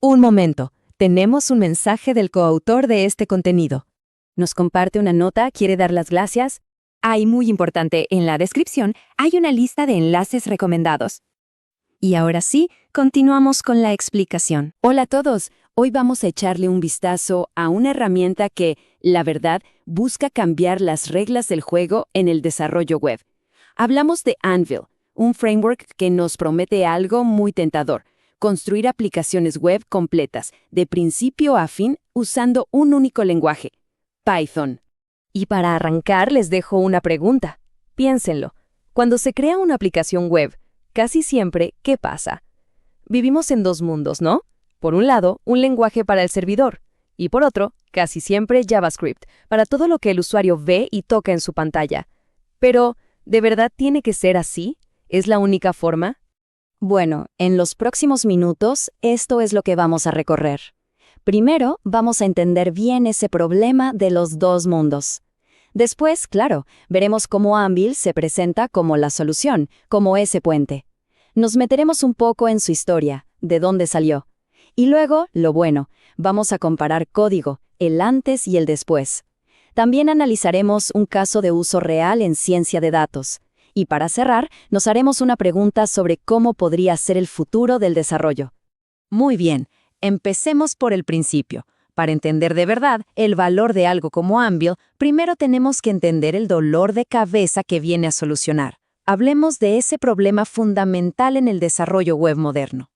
Un momento, tenemos un mensaje del coautor de este contenido. Nos comparte una nota, quiere dar las gracias. Hay muy importante, en la descripción hay una lista de enlaces recomendados. Y ahora sí, continuamos con la explicación. Hola a todos, hoy vamos a echarle un vistazo a una herramienta que, la verdad, busca cambiar las reglas del juego en el desarrollo web. Hablamos de Anvil, un framework que nos promete algo muy tentador: construir aplicaciones web completas, de principio a fin, usando un único lenguaje: Python. Y para arrancar les dejo una pregunta. Piénsenlo. Cuando se crea una aplicación web, casi siempre, ¿qué pasa? Vivimos en dos mundos, ¿no? Por un lado, un lenguaje para el servidor, y por otro, casi siempre JavaScript, para todo lo que el usuario ve y toca en su pantalla. Pero, ¿de verdad tiene que ser así? ¿Es la única forma? Bueno, en los próximos minutos, esto es lo que vamos a recorrer. Primero, vamos a entender bien ese problema de los dos mundos. Después, claro, veremos cómo Anvil se presenta como la solución, como ese puente. Nos meteremos un poco en su historia, de dónde salió. Y luego, lo bueno, vamos a comparar código, el antes y el después. También analizaremos un caso de uso real en ciencia de datos. Y para cerrar, nos haremos una pregunta sobre cómo podría ser el futuro del desarrollo. Muy bien, empecemos por el principio. Para entender de verdad el valor de algo como Anvil, primero tenemos que entender el dolor de cabeza que viene a solucionar. Hablemos de ese problema fundamental en el desarrollo web moderno.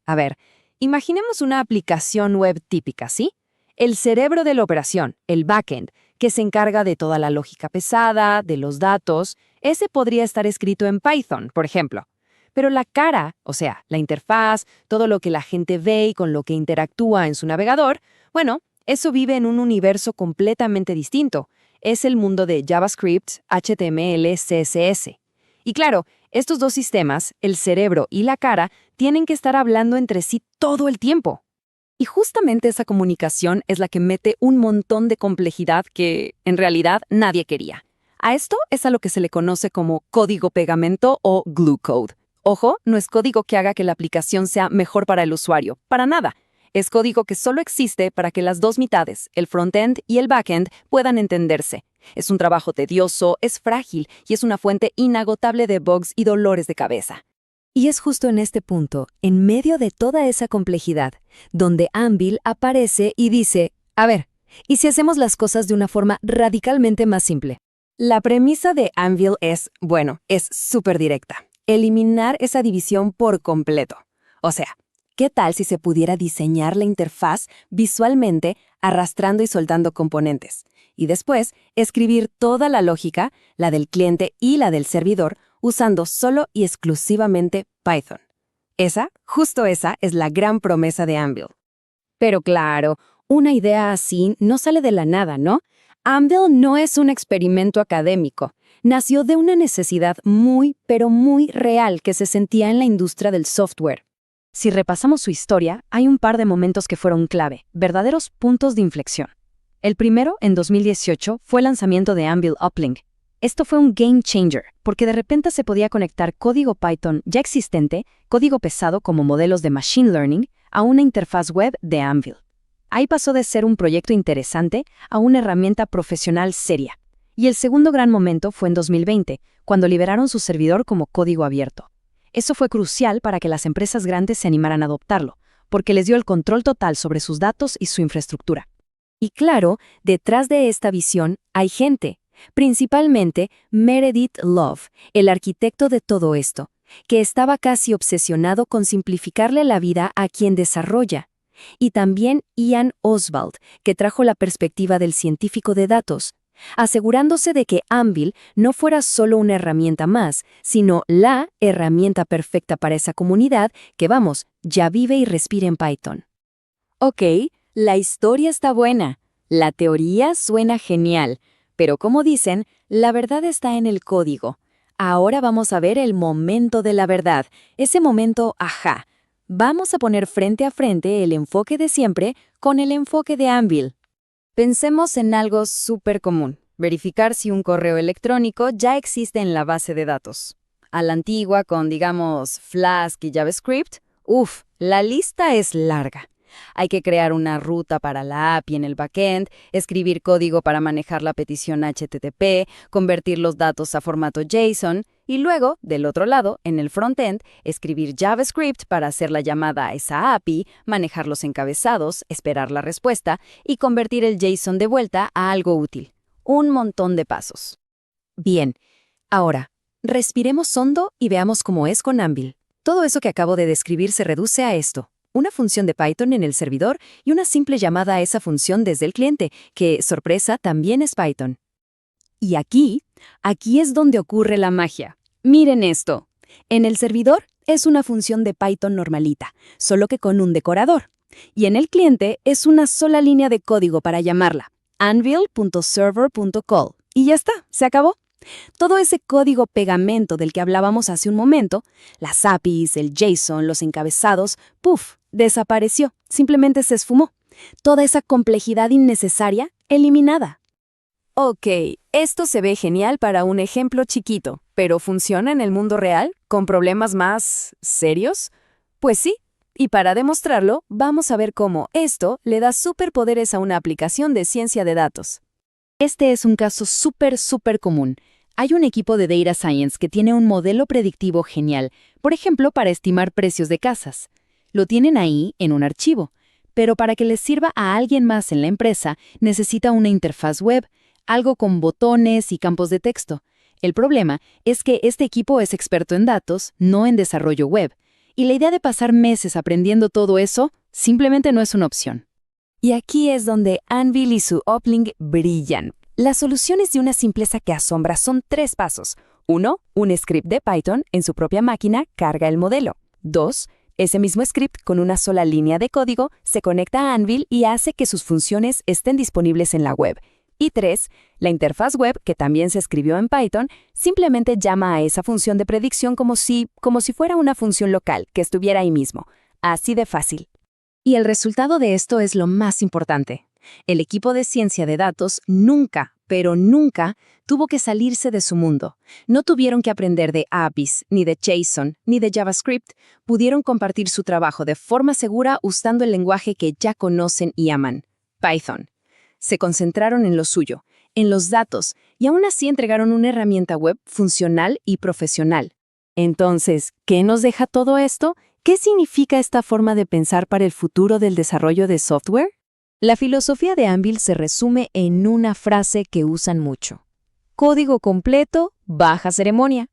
A ver, imaginemos una aplicación web típica, ¿sí? El cerebro de la operación, el backend, que se encarga de toda la lógica pesada, de los datos, ese podría estar escrito en Python, por ejemplo. Pero la cara, o sea, la interfaz, todo lo que la gente ve y con lo que interactúa en su navegador, bueno, eso vive en un universo completamente distinto. Es el mundo de JavaScript, HTML, CSS. Y claro, estos dos sistemas, el cerebro y la cara, tienen que estar hablando entre sí todo el tiempo. Y justamente esa comunicación es la que mete un montón de complejidad que, en realidad, nadie quería. A esto es a lo que se le conoce como código pegamento o glue code. Ojo, no es código que haga que la aplicación sea mejor para el usuario, para nada. Es código que solo existe para que las dos mitades, el frontend y el backend, puedan entenderse. Es un trabajo tedioso, es frágil y es una fuente inagotable de bugs y dolores de cabeza. Y es justo en este punto, en medio de toda esa complejidad, donde Anvil aparece y dice: a ver, ¿y si hacemos las cosas de una forma radicalmente más simple? La premisa de Anvil es súper directa: eliminar esa división por completo. O sea, ¿qué tal si se pudiera diseñar la interfaz visualmente arrastrando y soltando componentes? Y después, escribir toda la lógica, la del cliente y la del servidor, usando solo y exclusivamente Python. Justo esa, es la gran promesa de Anvil. Pero claro, una idea así no sale de la nada, ¿no? Anvil no es un experimento académico. Nació de una necesidad muy, pero muy real que se sentía en la industria del software. Si repasamos su historia, hay un par de momentos que fueron clave, verdaderos puntos de inflexión. El primero, en 2018, fue el lanzamiento de Anvil Uplink. Esto fue un game changer, porque de repente se podía conectar código Python ya existente, código pesado como modelos de Machine Learning, a una interfaz web de Anvil. Ahí pasó de ser un proyecto interesante a una herramienta profesional seria. Y el segundo gran momento fue en 2020, cuando liberaron su servidor como código abierto. Eso fue crucial para que las empresas grandes se animaran a adoptarlo, porque les dio el control total sobre sus datos y su infraestructura. Y claro, detrás de esta visión hay gente, principalmente Meredith Love, el arquitecto de todo esto, que estaba casi obsesionado con simplificarle la vida a quien desarrolla. Y también Ian Oswald, que trajo la perspectiva del científico de datos, asegurándose de que Anvil no fuera solo una herramienta más, sino la herramienta perfecta para esa comunidad que, ya vive y respira en Python. Ok, la historia está buena, la teoría suena genial, pero como dicen, la verdad está en el código. Ahora vamos a ver el momento de la verdad, ese momento ajá. Vamos a poner frente a frente el enfoque de siempre con el enfoque de Anvil. Pensemos en algo súper común: verificar si un correo electrónico ya existe en la base de datos. A la antigua, con, digamos, Flask y JavaScript, la lista es larga. Hay que crear una ruta para la API en el backend, escribir código para manejar la petición HTTP, convertir los datos a formato JSON y luego, del otro lado, en el frontend, escribir JavaScript para hacer la llamada a esa API, manejar los encabezados, esperar la respuesta y convertir el JSON de vuelta a algo útil. Un montón de pasos. Bien, ahora, respiremos hondo y veamos cómo es con Anvil. Todo eso que acabo de describir se reduce a esto: una función de Python en el servidor y una simple llamada a esa función desde el cliente, que, sorpresa, también es Python. Y aquí es donde ocurre la magia. Miren esto. En el servidor es una función de Python normalita, solo que con un decorador. Y en el cliente es una sola línea de código para llamarla, anvil.server.call. Y ya está, se acabó. Todo ese código pegamento del que hablábamos hace un momento, las APIs, el JSON, los encabezados, ¡puf!, desapareció, simplemente se esfumó. Toda esa complejidad innecesaria, eliminada. Ok, esto se ve genial para un ejemplo chiquito, pero ¿funciona en el mundo real, con problemas más serios? Pues sí, y para demostrarlo, vamos a ver cómo esto le da superpoderes a una aplicación de ciencia de datos. Este es un caso súper común. Hay un equipo de Data Science que tiene un modelo predictivo genial, por ejemplo, para estimar precios de casas. Lo tienen ahí, en un archivo, pero para que les sirva a alguien más en la empresa, necesita una interfaz web, algo con botones y campos de texto. El problema es que este equipo es experto en datos, no en desarrollo web, y la idea de pasar meses aprendiendo todo eso simplemente no es una opción. Y aquí es donde Anvil y su uplink brillan. Las soluciones de una simpleza que asombra son 3 pasos. 1. Un script de Python en su propia máquina carga el modelo. 2. Ese mismo script con una sola línea de código se conecta a Anvil y hace que sus funciones estén disponibles en la web. Y 3. La interfaz web, que también se escribió en Python, simplemente llama a esa función de predicción como si fuera una función local que estuviera ahí mismo. Así de fácil. Y el resultado de esto es lo más importante. El equipo de ciencia de datos nunca, pero nunca, tuvo que salirse de su mundo. No tuvieron que aprender de APIs, ni de JSON, ni de JavaScript. Pudieron compartir su trabajo de forma segura usando el lenguaje que ya conocen y aman, Python. Se concentraron en lo suyo, en los datos, y aún así entregaron una herramienta web funcional y profesional. Entonces, ¿qué nos deja todo esto? ¿Qué significa esta forma de pensar para el futuro del desarrollo de software? La filosofía de Anvil se resume en una frase que usan mucho. Código completo, baja ceremonia.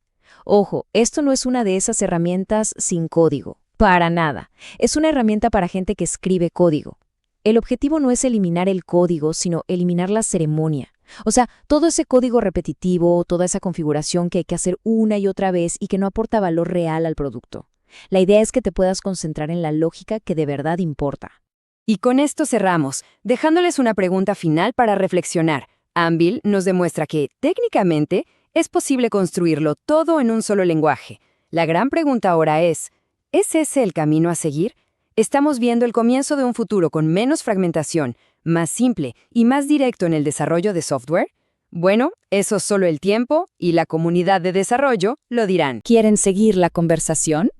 Ojo, esto no es una de esas herramientas sin código. Para nada. Es una herramienta para gente que escribe código. El objetivo no es eliminar el código, sino eliminar la ceremonia. O sea, todo ese código repetitivo, toda esa configuración que hay que hacer una y otra vez y que no aporta valor real al producto. La idea es que te puedas concentrar en la lógica que de verdad importa. Y con esto cerramos, dejándoles una pregunta final para reflexionar. Anvil nos demuestra que, técnicamente, es posible construirlo todo en un solo lenguaje. La gran pregunta ahora ¿es ese el camino a seguir? ¿Estamos viendo el comienzo de un futuro con menos fragmentación, más simple y más directo en el desarrollo de software? Bueno, eso solo el tiempo y la comunidad de desarrollo lo dirán. ¿Quieren seguir la conversación?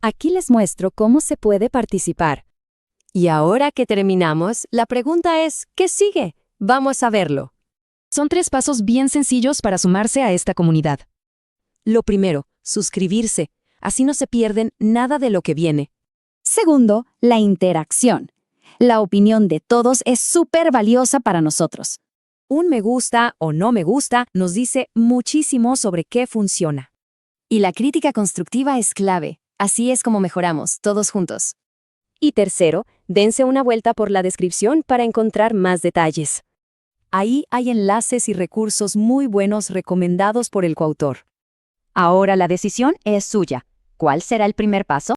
Aquí les muestro cómo se puede participar. Y ahora que terminamos, la pregunta es, ¿qué sigue? Vamos a verlo. Son 3 pasos bien sencillos para sumarse a esta comunidad. Lo primero, suscribirse. Así no se pierden nada de lo que viene. Segundo, la interacción. La opinión de todos es súper valiosa para nosotros. Un me gusta o no me gusta nos dice muchísimo sobre qué funciona. Y la crítica constructiva es clave. Así es como mejoramos, todos juntos. Y tercero, dense una vuelta por la descripción para encontrar más detalles. Ahí hay enlaces y recursos muy buenos recomendados por el coautor. Ahora la decisión es suya. ¿Cuál será el primer paso?